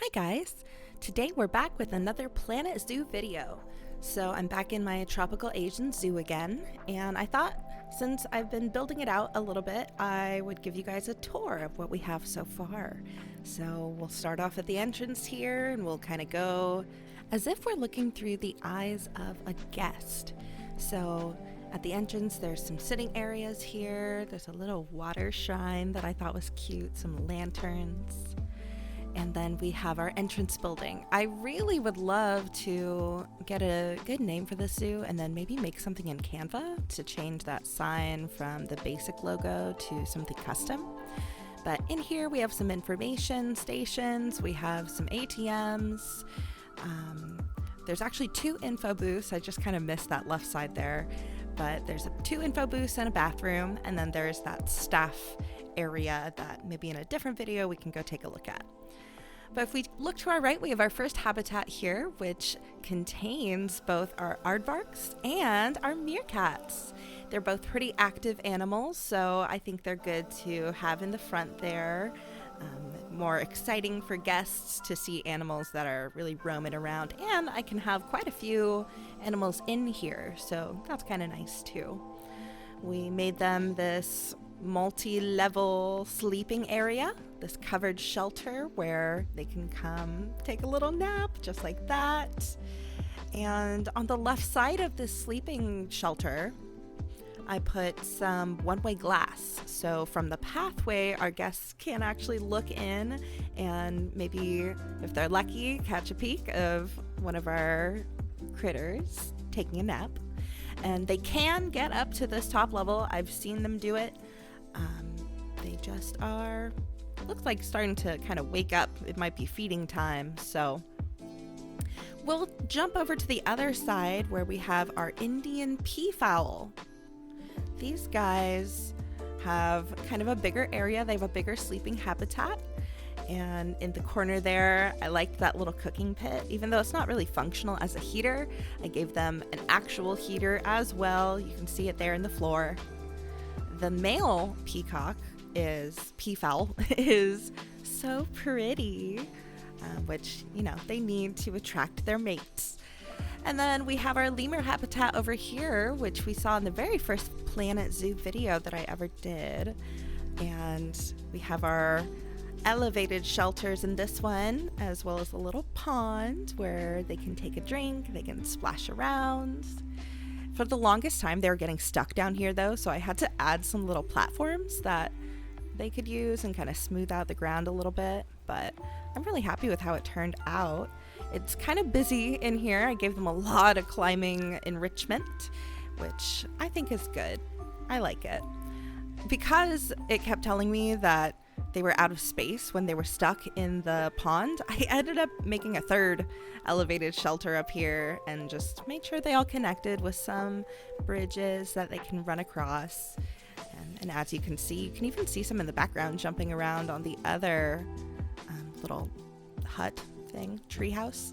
Hi guys! Today we're back with another Planet Zoo video. So I'm back in my tropical Asian zoo again, and I thought since I've been building it out a little bit, I would give you guys a tour of what we have so far. So we'll start off at the entrance here, and we'll kind of go as if we're looking through the eyes of a guest. So at the entrance, there's some sitting areas here. There's a little water shrine that I thought was cute, some lanterns. And then we have our entrance building. I really would love to get a good name for the zoo and then maybe make something in Canva to change that sign from the basic logo to something custom. But in here we have some information stations, we have some ATMs. There's actually 2 info booths. I just kind of missed that left side there. But there's 2 info booths and a bathroom, and then there's that staff area that maybe in a different video we can go take a look at. But if we look to our right, we have our first habitat here, which contains both our aardvarks and our meerkats. They're both pretty active animals, so I think they're good to have in the front there. More exciting for guests to see animals that are really roaming around, and I can have quite a few animals in here, so that's kind of nice too. We made them this multi-level sleeping area, this covered shelter where they can come take a little nap just like that. And on the left side of this sleeping shelter, I put some one-way glass, so from the pathway our guests can actually look in and maybe, if they're lucky, catch a peek of one of our critters taking a nap. And they can get up to this top level. I've seen them do it. They just are, looks like starting to kind of wake up. It might be feeding time, so we'll jump over to the other side where we have our Indian peafowl. These guys have kind of a bigger area. They have a bigger sleeping habitat. And in the corner there, I liked that little cooking pit. Even though it's not really functional as a heater, I gave them an actual heater as well. You can see it there in the floor. The male peafowl is so pretty, which, you know, they need to attract their mates. And then we have our lemur habitat over here, which we saw in the very first Planet Zoo video that I ever did. And we have our elevated shelters in this one, as well as a little pond where they can take a drink, they can splash around. For the longest time, they were getting stuck down here though, so I had to add some little platforms that they could use and kind of smooth out the ground a little bit, but I'm really happy with how it turned out. It's kind of busy in here. I gave them a lot of climbing enrichment, which I think is good. I like it. Because it kept telling me that they were out of space when they were stuck in the pond, I ended up making a third elevated shelter up here and just made sure they all connected with some bridges that they can run across. And as you can see, you can even see some in the background jumping around on the other little hut thing, treehouse,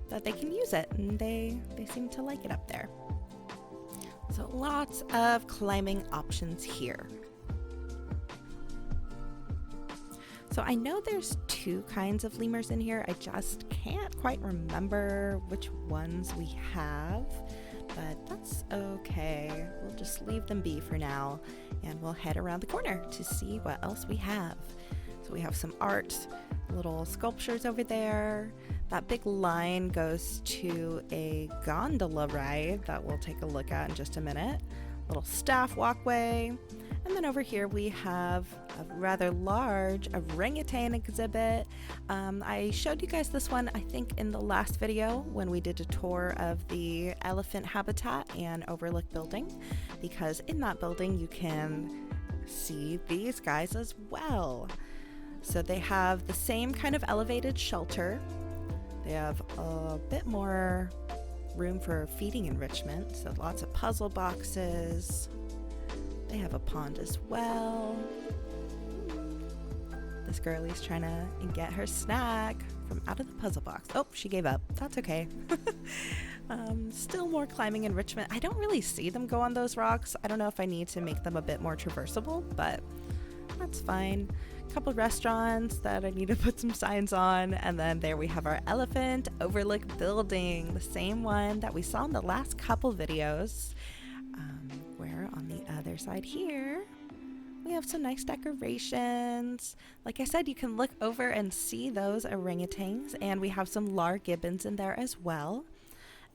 that they can use it, and they seem to like it up there. So lots of climbing options here. So I know there's 2 kinds of lemurs in here. I just can't quite remember which ones we have, but that's okay. We'll just leave them be for now, and we'll head around the corner to see what else we have. So we have some art, little sculptures over there. That big line goes to a gondola ride that we'll take a look at in just a minute. Little staff walkway. And then over here we have a rather large orangutan exhibit. I showed you guys this one, I think, in the last video when we did a tour of the elephant habitat and overlook building, because in that building you can see these guys as well. So they have the same kind of elevated shelter. They have a bit more room for feeding enrichment, so lots of puzzle boxes. They have a pond as well. This girlie's trying to get her snack from out of the puzzle box. Oh, she gave up. That's okay. Still more climbing enrichment. I don't really see them go on those rocks. I don't know if I need to make them a bit more traversable, but that's fine. a couple restaurants that I need to put some signs on, and then there we have our elephant overlook building, the same one that we saw in the last couple videos. Where on the other side here we have some nice decorations. Like I said, you can look over and see those orangutans, and we have some Lar gibbons in there as well.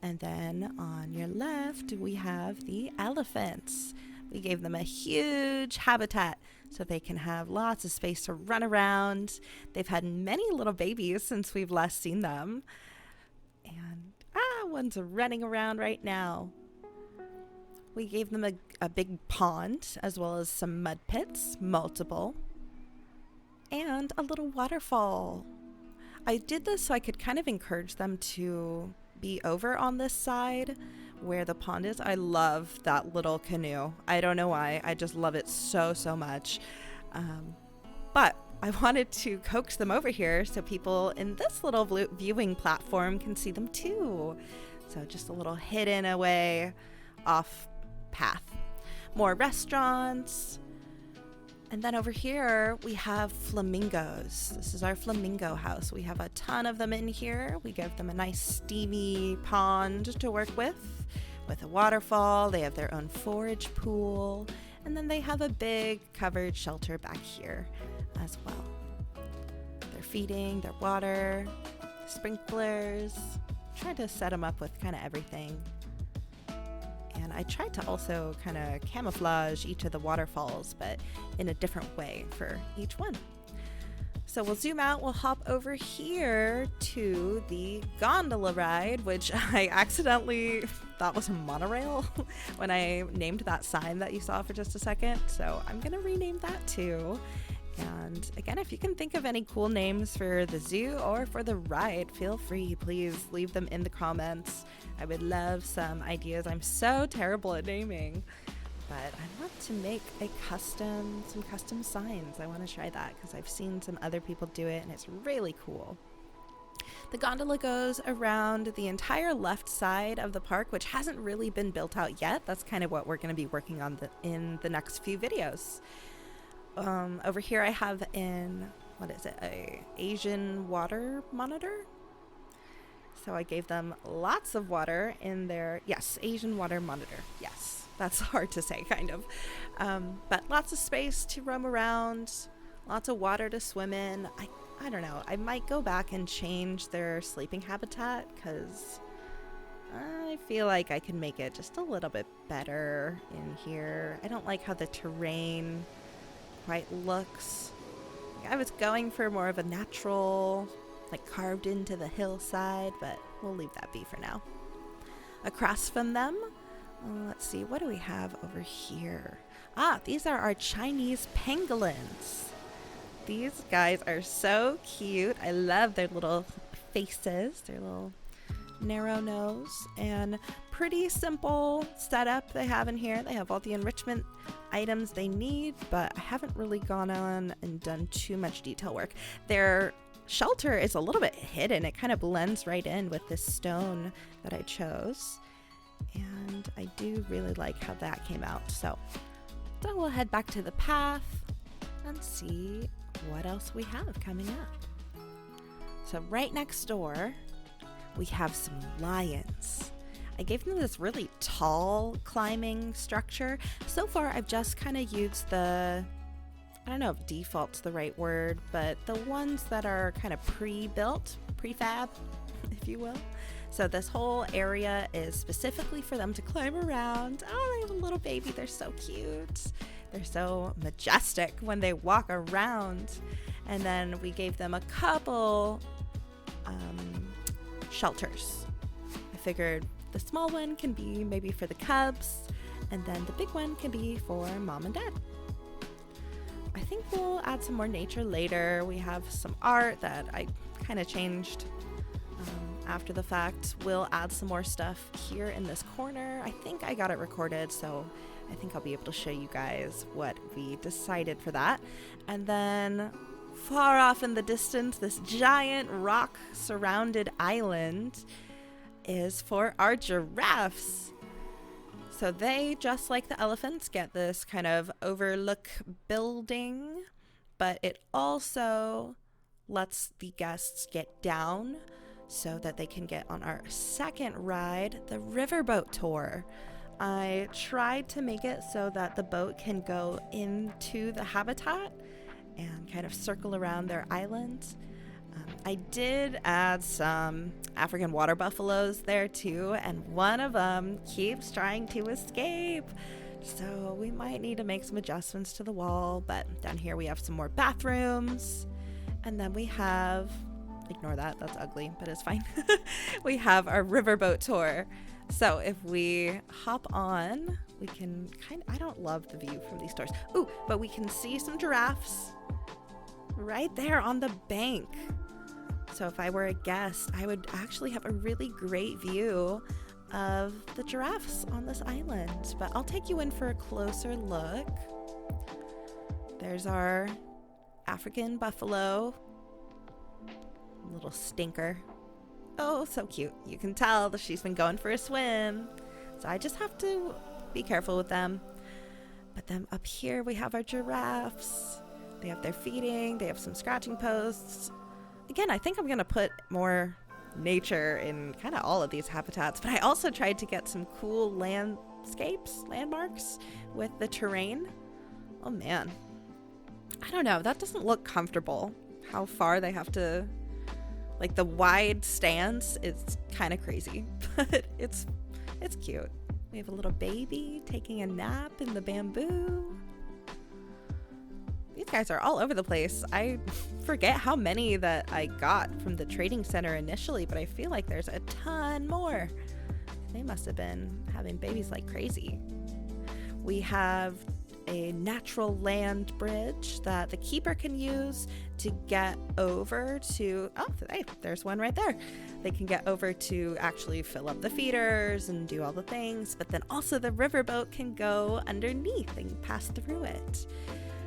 And then on your left we have the elephants. We gave them a huge habitat so they can have lots of space to run around. They've had many little babies since we've last seen them. And one's running around right now. We gave them a big pond, as well as some mud pits, multiple, and a little waterfall. I did this so I could kind of encourage them to be over on this side where the pond is. I love that little canoe. I don't know why. I just love it so much. But I wanted to coax them over here so people in this little viewing platform can see them too. So just a little hidden away off path. More restaurants. And then over here we have flamingos. This is our flamingo house. We have a ton of them in here. We give them a nice steamy pond to work with a waterfall. They have their own forage pool, and then they have a big covered shelter back here as well. They're feeding, their water, sprinklers. Tried to set them up with kind of everything. And I tried to also kind of camouflage each of the waterfalls, but in a different way for each one. So we'll zoom out, we'll hop over here to the gondola ride, which I accidentally thought was a monorail when I named that sign that you saw for just a second. So I'm gonna rename that too. And again, if you can think of any cool names for the zoo or for the ride, feel free, please leave them in the comments. I would love some ideas. I'm so terrible at naming, but I want to make some custom signs. I want to try that because I've seen some other people do it and it's really cool. The gondola goes around the entire left side of the park, which hasn't really been built out yet. That's kind of what we're going to be working on in the next few videos. Over here I have a Asian water monitor. So I gave them lots of water in their, yes, Asian water monitor. Yes, that's hard to say, kind of. But lots of space to roam around, lots of water to swim in. I don't know, I might go back and change their sleeping habitat because I feel like I can make it just a little bit better in here. I don't like how the terrain quite looks. I was going for more of a natural, like carved into the hillside, but we'll leave that be for now. Across from them, let's see, what do we have over here? These are our Chinese pangolins. These guys are so cute. I love their little faces, their little narrow nose, and pretty simple setup they have in here. They have all the enrichment items they need, but I haven't really gone on and done too much detail work. Their shelter is a little bit hidden. It kind of blends right in with this stone that I chose, and I do really like how that came out. So we'll head back to the path and see what else we have coming up. So right next door we have some lions. I gave them this really tall climbing structure. So far I've just kind of used I don't know if default's the right word, but the ones that are kind of pre-built, prefab, if you will. So this whole area is specifically for them to climb around. Oh, they have a little baby. They're so cute. They're so majestic when they walk around. And then we gave them a couple shelters. I figured the small one can be maybe for the cubs, and then the big one can be for mom and dad. I think we'll add some more nature later. We have some art that I kind of changed after the fact. We'll add some more stuff here in this corner. I think I got it recorded, so I think I'll be able to show you guys what we decided for that. And then far off in the distance, this giant rock surrounded island is for our giraffes. So they, just like the elephants, get this kind of overlook building, but it also lets the guests get down so that they can get on our second ride, the riverboat tour. I tried to make it so that the boat can go into the habitat and kind of circle around their island. I did add some African water buffaloes there too, and one of them keeps trying to escape. So we might need to make some adjustments to the wall, but down here we have some more bathrooms. And then we have, ignore that, that's ugly, but it's fine. We have our riverboat tour. So if we hop on, we can I don't love the view from these doors. Ooh, but we can see some giraffes right there on the bank. So if I were a guest, I would actually have a really great view of the giraffes on this island. But I'll take you in for a closer look. There's our African buffalo, little stinker. Oh, so cute. You can tell that she's been going for a swim. So I just have to be careful with them. But then up here we have our giraffes. They have their feeding. They have some scratching posts. Again, I think I'm going to put more nature in kind of all of these habitats. But I also tried to get some cool landmarks with the terrain. Oh man. I don't know. That doesn't look comfortable. How far they have to... Like the wide stance is kind of crazy, but it's cute. We have a little baby taking a nap in the bamboo. These guys are all over the place. I forget how many that I got from the trading center initially, but I feel like there's a ton more. They must have been having babies like crazy. We have a natural land bridge that the keeper can use to get over to, oh, hey, there's one right there. They can get over to actually fill up the feeders and do all the things, but then also the riverboat can go underneath and pass through it.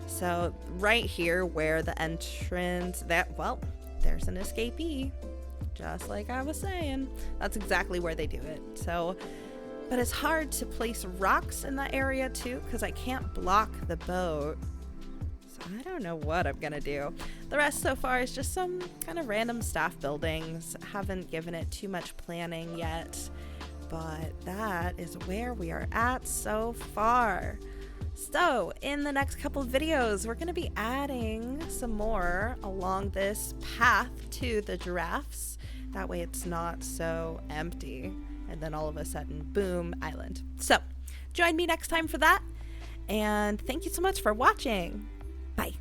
So right here where the entrance, there's an escapee, just like I was saying. That's exactly where they do it. So, but it's hard to place rocks in that area too, because I can't block the boat. So I don't know what I'm gonna do. The rest so far is just some kind of random staff buildings. Haven't given it too much planning yet, but that is where we are at so far. So in the next couple of videos, we're gonna be adding some more along this path to the giraffes. That way it's not so empty. And then all of a sudden, boom, island. So join me next time for that. And thank you so much for watching. Bye.